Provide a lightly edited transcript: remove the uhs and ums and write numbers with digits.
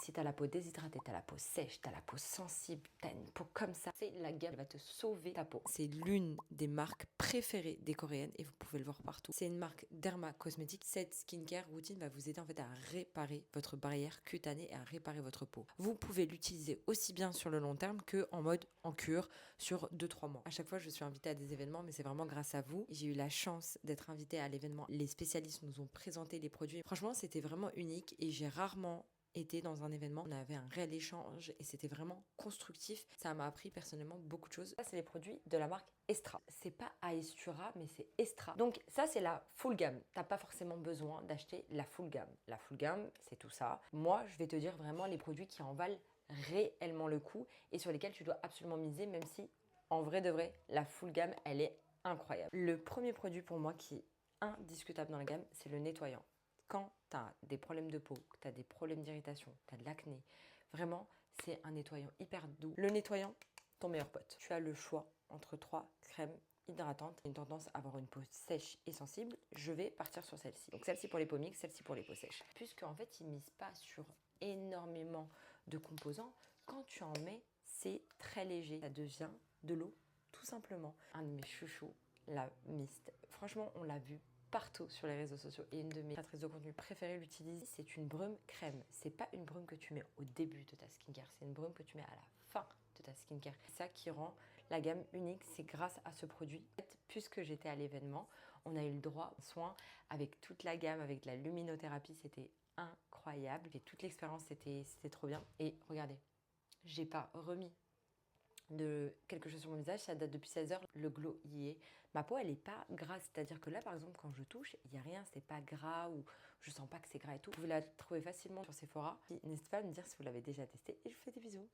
Si t'as la peau déshydratée, t'as la peau sèche, t'as la peau sensible, t'as une peau comme ça, c'est la gamme qui va te sauver ta peau. C'est l'une des marques préférées des Coréennes et vous pouvez le voir partout. C'est une marque Derma Cosmetics. Cette skincare routine va vous aider en fait à réparer votre barrière cutanée et à réparer votre peau. Vous pouvez l'utiliser aussi bien sur le long terme que en mode en cure sur 2-3 mois. À chaque fois, je suis invitée à des événements, mais c'est vraiment grâce à vous. J'ai eu la chance d'être invitée à l'événement. Les spécialistes nous ont présenté les produits. Franchement, c'était vraiment unique et j'ai rarement été dans un événement, on avait un réel échange et c'était vraiment constructif. Ça m'a appris personnellement beaucoup de choses. Ça, c'est les produits de la marque Estra. C'est pas Aestura, mais c'est Estra. Donc ça, c'est la full gamme. T'as pas forcément besoin d'acheter la full gamme. La full gamme, c'est tout ça. Moi, je vais te dire vraiment les produits qui en valent réellement le coup et sur lesquels tu dois absolument miser, même si en vrai de vrai, la full gamme, elle est incroyable. Le premier produit pour moi qui est indiscutable dans la gamme, c'est le nettoyant. Quand tu as des problèmes de peau, que tu as des problèmes d'irritation, tu as de l'acné, vraiment, c'est un nettoyant hyper doux. Le nettoyant, ton meilleur pote. Tu as le choix entre 3 crèmes hydratantes. Une tendance à avoir une peau sèche et sensible, je vais partir sur celle-ci. Donc celle-ci pour les peaux mixtes, celle-ci pour les peaux sèches. Puisque en fait, ils ne misent pas sur énormément de composants, quand tu en mets, c'est très léger. Ça devient de l'eau, tout simplement. Un de mes chouchous, la Mist. Franchement, on l'a vu partout sur les réseaux sociaux et une de mes créatrices de contenu préférées l'utilise. C'est une brume crème. C'est pas une brume que tu mets au début de ta skincare, c'est une brume que tu mets à la fin de ta skincare. C'est ça qui rend la gamme unique, c'est grâce à ce produit. Puisque j'étais à l'événement, on a eu le droit aux soins avec toute la gamme, avec la luminothérapie, c'était incroyable. Et toute l'expérience, c'était trop bien. Et regardez, j'ai pas remis de quelque chose sur mon visage, ça date depuis 16 heures, le glow y est. Ma peau, elle est pas grasse, c'est-à-dire que là, par exemple, quand je touche, il n'y a rien, c'est pas gras ou je sens pas que c'est gras et tout. Vous la trouvez facilement sur Sephora. N'hésitez pas à me dire si vous l'avez déjà testé et je vous fais des bisous.